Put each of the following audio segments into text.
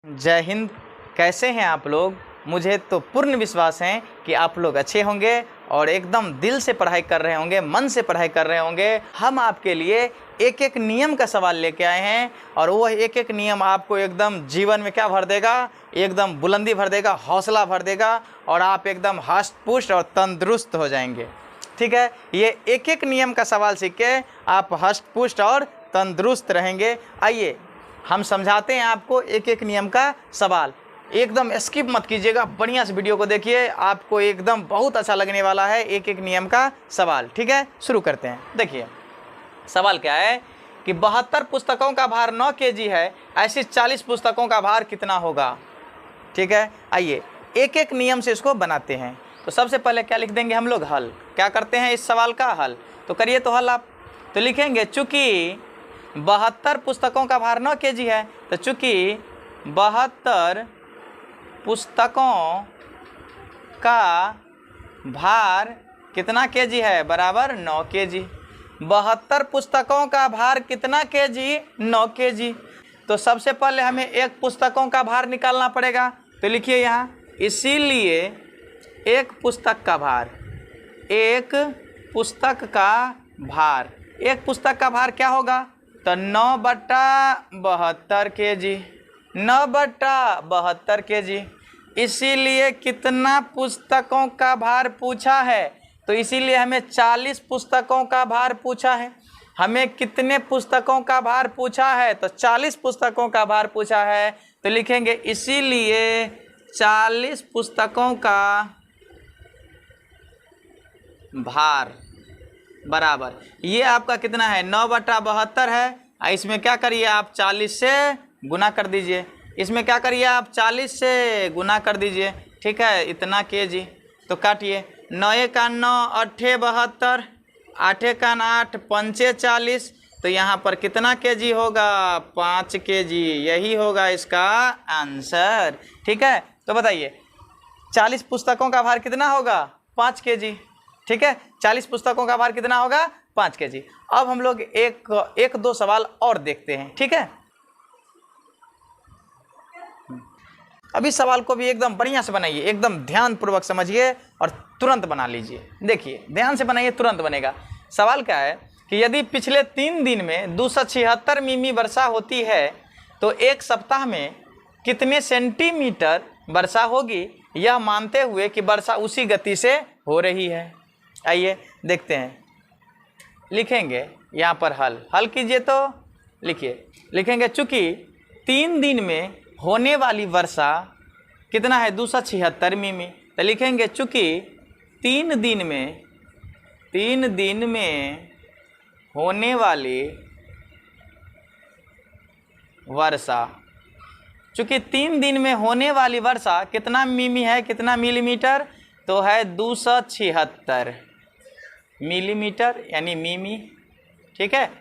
जय हिंद। कैसे हैं आप लोग? मुझे तो पूर्ण विश्वास है कि आप लोग अच्छे होंगे और एकदम दिल से पढ़ाई कर रहे होंगे, मन से पढ़ाई कर रहे होंगे। हम आपके लिए एक एक नियम का सवाल लेके आए हैं और वह एक एक नियम आपको एकदम जीवन में क्या भर देगा, एकदम बुलंदी भर देगा, हौसला भर देगा और आप एकदम हष्ट पुष्ट और तंदुरुस्त हो जाएंगे। ठीक है, ये एक एक नियम का सवाल सीख के आप हष्ट पुष्ट और तंदुरुस्त रहेंगे। आइए हम समझाते हैं आपको एक एक नियम का सवाल। एकदम स्किप मत कीजिएगा, बढ़िया से वीडियो को देखिए, आपको एकदम बहुत अच्छा लगने वाला है एक एक नियम का सवाल। ठीक है, शुरू करते हैं। देखिए सवाल क्या है कि 72 पुस्तकों का भार 9 केजी है, ऐसी 40 पुस्तकों का भार कितना होगा। ठीक है, आइए एक एक नियम से इसको बनाते हैं। तो सबसे पहले क्या लिख देंगे हम लोग, हल। क्या करते हैं इस सवाल का हल, तो करिए तो हल आप। तो लिखेंगे चूँकि 72 पुस्तकों का भार 9 केजी है, तो चूँकि 72 पुस्तकों का भार कितना केजी है, बराबर 9 केजी। 72 पुस्तकों का भार कितना केजी, 9 केजी। तो सबसे पहले हमें एक पुस्तकों का भार निकालना पड़ेगा। तो लिखिए यहाँ, इसीलिए एक पुस्तक का भार, एक पुस्तक का भार, एक पुस्तक का भार क्या होगा, तो 9/72 केजी, 9/72 केजी। इसीलिए कितना पुस्तकों का भार पूछा है, तो इसीलिए हमें 40 पुस्तकों का भार पूछा है। हमें कितने पुस्तकों का भार पूछा है, तो 40 पुस्तकों का भार पूछा है। तो लिखेंगे इसीलिए 40 पुस्तकों का भार बराबर, ये आपका कितना है, 9/72 है। इसमें क्या करिए आप 40 से गुना कर दीजिए, इसमें क्या करिए आप 40 से गुना कर दीजिए। ठीक है, इतना केजी। तो काटिए, 9 का 9 8 72, 8 का 8 5 40। तो यहाँ पर कितना केजी होगा, 5 केजी। यही होगा इसका आंसर। ठीक है, तो बताइए 40 पुस्तकों का भार कितना होगा, 5 केजी। ठीक है, 40 पुस्तकों का भार कितना होगा, 5 केजी। अब हम लोग एक दो सवाल और देखते हैं। ठीक है, अभी सवाल को भी एकदम बढ़िया से बनाइए, एकदम ध्यान पूर्वक समझिए और तुरंत बना लीजिए। देखिए ध्यान से बनाइए, तुरंत बनेगा। सवाल क्या है कि यदि पिछले 3 दिन में 276 मिमी वर्षा होती है, तो एक सप्ताह में कितने सेंटीमीटर वर्षा होगी, यह मानते हुए कि वर्षा उसी गति से हो रही है। आइए देखते हैं। लिखेंगे यहाँ पर हल कीजिए। तो लिखिए, लिखेंगे चूँकि 3 दिन में होने वाली वर्षा कितना है, 276 मिमी। तो लिखेंगे चूँकि 3 दिन में होने वाली वर्षा, चूँकि 3 दिन में होने वाली वर्षा कितना मिमी है, कितना मिलीमीटर, तो है 276 मिलीमीटर यानी मिमी। ठीक है,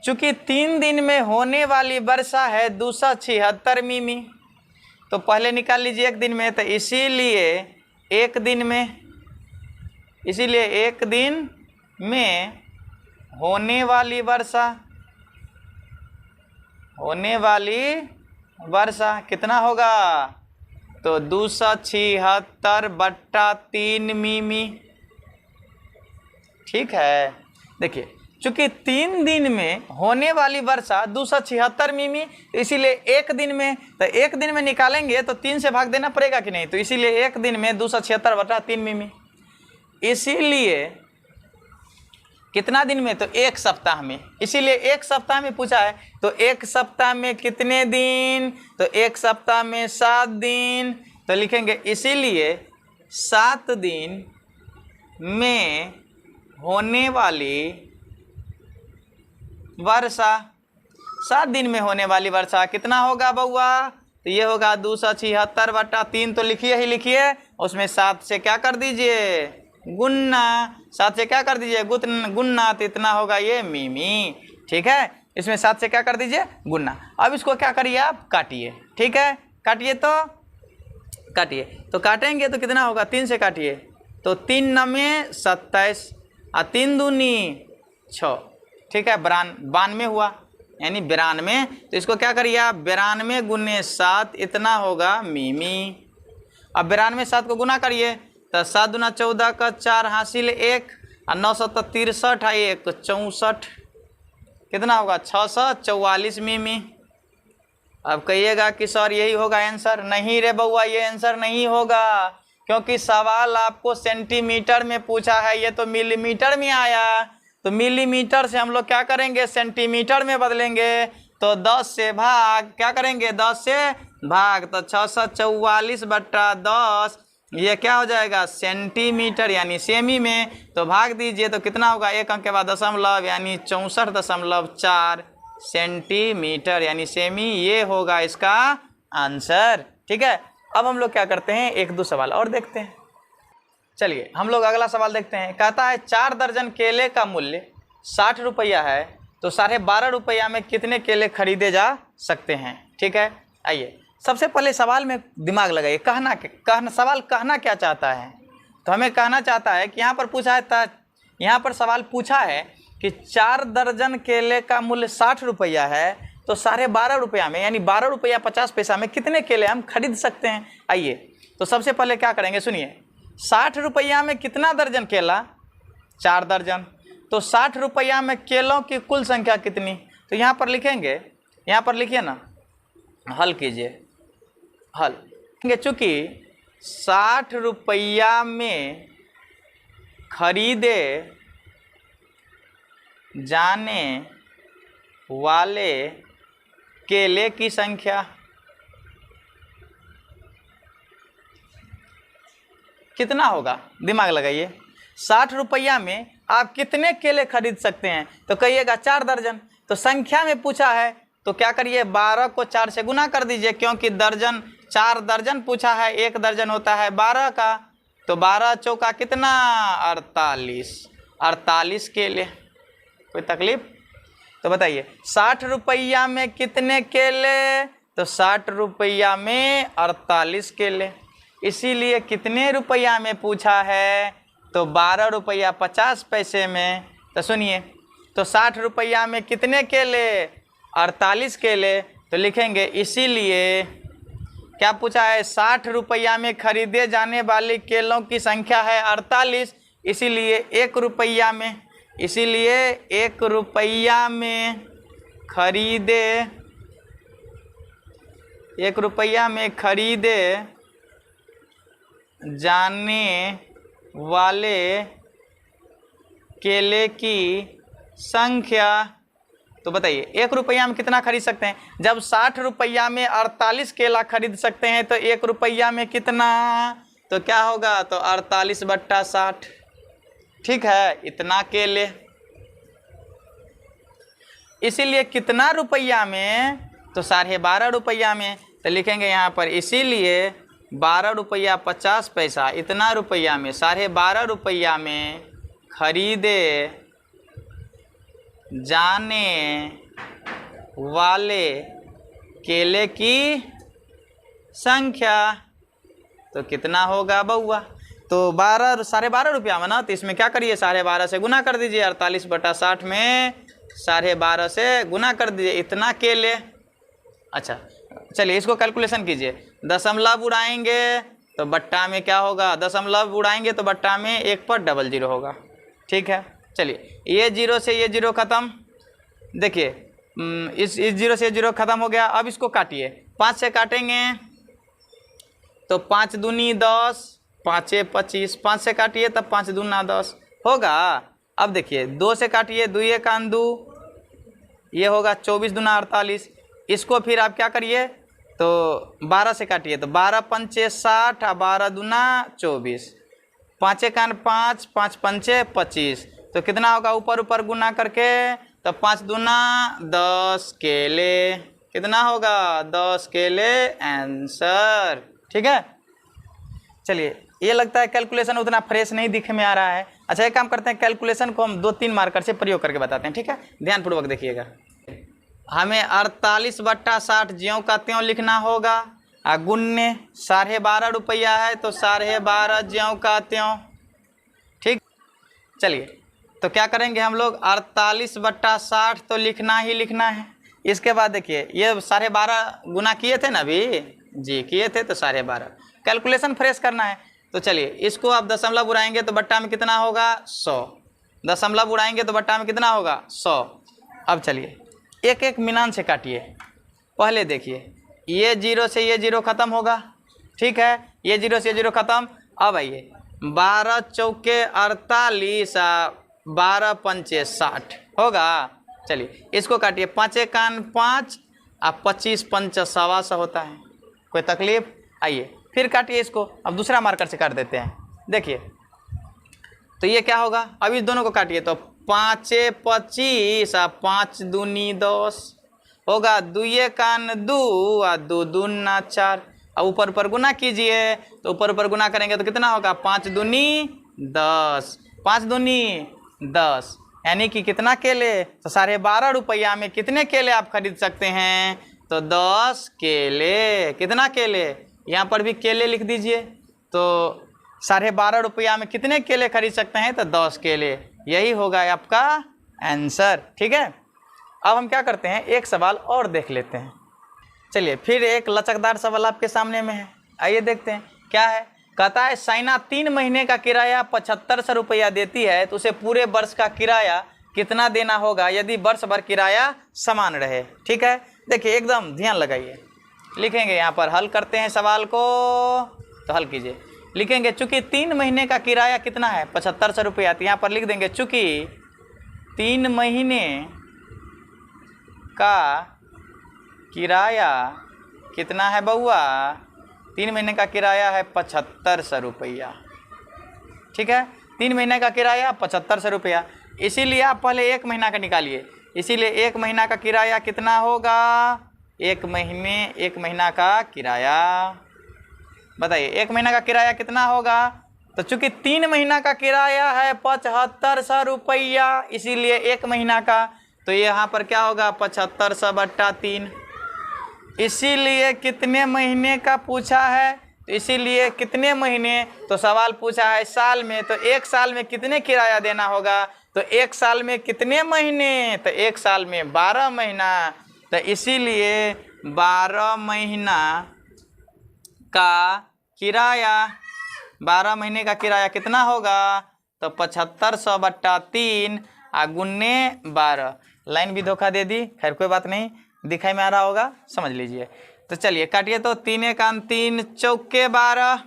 चूँकि 3 दिन में होने वाली वर्षा है 276 मिमी, तो पहले निकाल लीजिए एक दिन में। तो इसीलिए एक दिन में होने वाली वर्षा कितना होगा, तो 276/3 मिमी। ठीक है, देखिए चूँकि 3 दिन में होने वाली वर्षा 276 मिमी, इसीलिए एक दिन में, तो एक दिन में निकालेंगे तो 3 से भाग देना पड़ेगा कि नहीं, तो इसीलिए एक दिन में 276/3 मिमी। इसीलिए कितना दिन में, तो एक सप्ताह में। इसीलिए एक सप्ताह में पूछा है, तो एक सप्ताह में कितने दिन, तो एक सप्ताह में 7 दिन। तो लिखेंगे इसीलिए 7 दिन में होने वाली वर्षा, 7 दिन में होने वाली वर्षा कितना होगा बउआ, तो ये होगा 276/3। तो लिखिए ही लिखिए, उसमें 7 से क्या कर दीजिए, गुन्ना। 7 से क्या कर दीजिए, गुन्ना, तो इतना होगा ये मिमी। ठीक है, इसमें 7 से क्या कर दीजिए, गुन्ना। अब इसको क्या करिए आप, काटिए। ठीक है, काटिए तो काटिए, तो काटेंगे तो कितना होगा, 3 से काटिए, तो 3 9 27 और 3 दूनी 6। ठीक है, 92 हुआ। यानी 92। तो इसको क्या करिए आप, 92 गुने 7 इतना होगा मिमी। अब 92 7 को गुना करिए तो 7 दूना 14 का 4 हासिल 1 और 9 7 63 है 1 64, कितना होगा 644 मिमी। अब कहिएगा कि सर यही होगा आंसर। नहीं रे बउआ, ये आंसर नहीं होगा, क्योंकि सवाल आपको सेंटीमीटर में पूछा है, ये तो मिलीमीटर में आया। तो मिलीमीटर से हम लोग क्या करेंगे, सेंटीमीटर में बदलेंगे। तो 10 से भाग, क्या करेंगे 10 से भाग, तो 644 बट्टा 10 ये क्या हो जाएगा सेंटीमीटर यानी सेमी में। तो भाग दीजिए तो कितना होगा, एक अंक के बाद दशमलव यानी 64.4 सेंटीमीटर यानी सेमी। ये होगा इसका आंसर। ठीक है, अब हम लोग क्या करते हैं, एक दो सवाल और देखते हैं। चलिए हम लोग अगला सवाल देखते हैं। कहता है 4 दर्जन केले का मूल्य 60 रुपया है, तो 12.5 रुपया में कितने केले खरीदे जा सकते हैं। ठीक है, आइए सबसे पहले सवाल में दिमाग लगाइए। सवाल कहना क्या चाहता है। तो हमें कहना चाहता है कि यहाँ पर पूछा है, यहाँ पर सवाल पूछा है कि 4 दर्जन केले का मूल्य 60 रुपया है, तो 12.5 रुपया में यानी 12 रुपया 50 पैसा में कितने केले हम खरीद सकते हैं। आइए तो सबसे पहले क्या करेंगे, सुनिए। 60 रुपया में कितना दर्जन केला, 4 दर्जन। तो 60 रुपया में केलों की कुल संख्या कितनी। तो यहाँ पर लिखेंगे, यहाँ पर लिखिए ना, हल कीजिए, हल। चूँकि 60 रुपया में खरीदे जाने वाले केले की संख्या कितना होगा, दिमाग लगाइए। 60 रुपया में आप कितने केले खरीद सकते हैं, तो कहिएगा 4 दर्जन। तो संख्या में पूछा है तो क्या करिए, 12 को 4 से गुना कर दीजिए, क्योंकि दर्जन 4 दर्जन पूछा है, 1 दर्जन होता है 12 का। तो 12 चौका कितना 48 केले। कोई तकलीफ। तो बताइए 60 रुपया में कितने केले, तो 60 रुपया में 48 केले। इसीलिए कितने रुपया में पूछा है, तो 12 रुपया 50 पैसे में। तो सुनिए, तो 60 रुपया में कितने केले, 48 केले। तो लिखेंगे इसीलिए क्या पूछा है, 60 रुपया में खरीदे जाने वाले केलों की संख्या है 48, इसीलिए 1 रुपया में, इसीलिए 1 रुपया में खरीदे, 1 रुपया में खरीदे जाने वाले केले की संख्या। तो बताइए 1 रुपया में कितना खरीद सकते हैं, जब 60 रुपया में 48 केला खरीद सकते हैं, तो 1 रुपया में कितना, तो क्या होगा, तो 48 बट्टा 60। ठीक है, इतना केले। इसीलिए कितना रुपया में, तो 12.5 रुपया में। तो लिखेंगे यहाँ पर इसीलिए 12 रुपया 50 पैसा, इतना रुपया में 12.5 रुपया में खरीदे जाने वाले केले की संख्या। तो कितना होगा बउआ, तो 12.5 रुपया में ना, तो इसमें क्या करिए 12.5 से गुना कर दीजिए, 48 बटा 60 में 12.5 से गुना कर दीजिए, इतना केले। अच्छा चलिए इसको कैलकुलेशन कीजिए। दशमलव उड़ाएंगे तो बट्टा में क्या होगा, दशमलव उड़ाएंगे तो बट्टा में 1 पर 00 होगा। ठीक है, चलिए ये 0 से ये 0 खत्म। देखिए इस 0 से 0 खत्म हो गया। अब इसको काटिए, 5 से काटेंगे तो 5 दूनी 10, 5 25, 5 से काटिए तब 5 दूना 10 होगा। अब देखिए 2 से काटिए, 2 1 2, ये होगा 24 दूना 48। इसको फिर आप क्या करिए, तो 12 से काटिए तो 12 पंचे 60 और 12 दूना 24, 5 1 5, 5 पंचे 25। तो कितना होगा, ऊपर ऊपर गुना करके तो 5 दूना 10 केले। कितना होगा, 10 केले आंसर। ठीक है, चलिए ये लगता है कैलकुलेशन उतना फ्रेश नहीं दिखे में आ रहा है। अच्छा एक काम करते हैं, कैलकुलेशन को हम 2-3 मार्कर से प्रयोग करके बताते हैं। ठीक है, ध्यानपूर्वक देखिएगा। हमें 48 बट्टा 60 ज्यों का त्यों लिखना होगा, गुन्ने 12.5 रुपया है तो 12.5 ज्यों का त्यों। ठीक, चलिए तो क्या करेंगे हम लोग, 48 बट्टा 60 तो लिखना ही लिखना है। इसके बाद देखिए ये 12.5 गुना किए थे ना अभी जी, किए थे तो 12.5 कैलकुलेशन फ्रेश करना है। तो चलिए इसको आप दशमलव उड़ाएंगे तो बट्टा में कितना होगा 100, दशमलव उड़ाएंगे तो बट्टा में कितना होगा 100। अब चलिए एक एक मिलान से काटिए। पहले देखिए ये 0 से ये 0 ख़त्म होगा, ठीक है, ये 0 से ये 0 ख़त्म। अब आइए 12 चौके 48 12 पंचे 60 होगा। चलिए इसको काटिए, 5 कान 5 और 25 पंच 125 होता है, कोई तकलीफ। आइए फिर काटिए इसको, अब दूसरा मार्कर से काट देते हैं। देखिए तो ये क्या होगा, अब इस दोनों को काटिए तो 5 25 और 5 दूनी 10 होगा, 2 कान 2 और 2 दूना 4। अब ऊपर ऊपर गुना कीजिए तो ऊपर ऊपर गुना करेंगे तो कितना होगा 5 दूनी 10, 5 दूनी 10 यानी कि कितना केले, तो 12.5 रुपया में कितने केले आप खरीद सकते हैं, तो 10 केले। कितना केले, यहाँ पर भी केले लिख दीजिए। तो 12.5 रुपया में कितने केले खरीद सकते हैं, तो 10 केले। यही होगा आपका आंसर, ठीक है। अब हम क्या करते हैं, एक सवाल और देख लेते हैं। चलिए फिर एक लचकदार सवाल आपके सामने में है, आइए देखते हैं क्या है। कहता है साइना 3 महीने का किराया 7500 रुपया देती है, तो उसे पूरे वर्ष का किराया कितना देना होगा यदि वर्ष भर किराया समान रहे। ठीक है, देखिए एकदम ध्यान लगाइए। लिखेंगे यहाँ पर, हल करते हैं सवाल को, तो हल कीजिए। लिखेंगे चूँकि 3 महीने का किराया कितना है 7500 रुपया, तो यहाँ पर लिख देंगे चूँकि 3 महीने का किराया कितना है बउआ, 3 महीने का किराया है 7500 रुपया। ठीक है, 3 महीने का किराया 7500 रुपया। इसीलिए आप पहले 1 महीना का निकालिए। इसीलिए 1 महीना का किराया कितना होगा, 1 महीना का किराया बताइए, 1 महीना का किराया कितना होगा। तो चूँकि 3 महीना का किराया है 7500 रुपया, इसीलिए 1 महीना का, तो यहाँ पर क्या होगा 7500 बट्टा 3। इसीलिए कितने महीने का पूछा है, तो इसीलिए कितने महीने, तो सवाल पूछा है साल में, तो 1 साल में कितने किराया देना होगा, तो 1 साल में कितने महीने, तो 1 साल में 12 महीना। तो इसीलिए 12 महीना का किराया, 12 महीने का किराया कितना होगा, तो 7500 बट्टा 3 गुने 12। लाइन भी धोखा दे दी, खैर कोई बात नहीं, दिखाई में आ रहा होगा, समझ लीजिए। तो चलिए काटिए, तो 3 कान 3 चौके 12,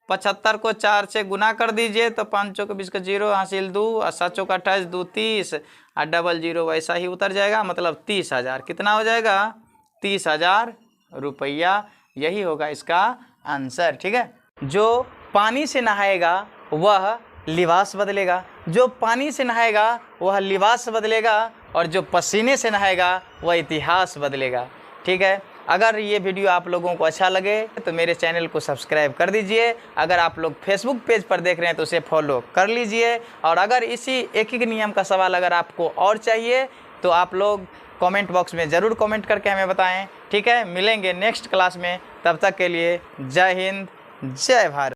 75 को 4 से गुना कर दीजिए, तो 5 चौके 20 का 0 हासिल 2 और 7 चौका 28 2 30 और डबल 0 वैसा ही उतर जाएगा, मतलब 30,000। कितना हो जाएगा 30,000 रुपया। यही होगा इसका आंसर। ठीक है, जो पानी से नहाएगा वह लिबास बदलेगा, जो पानी से नहाएगा वह लिबास बदलेगा, और जो पसीने से नहाएगा वह इतिहास बदलेगा। ठीक है, अगर ये वीडियो आप लोगों को अच्छा लगे तो मेरे चैनल को सब्सक्राइब कर दीजिए। अगर आप लोग फेसबुक पेज पर देख रहे हैं तो उसे फॉलो कर लीजिए। और अगर इसी एक नियम का सवाल अगर आपको और चाहिए तो आप लोग कमेंट बॉक्स में ज़रूर कमेंट करके हमें बताएं। ठीक है, मिलेंगे नेक्स्ट क्लास में, तब तक के लिए जय हिंद जय भारत।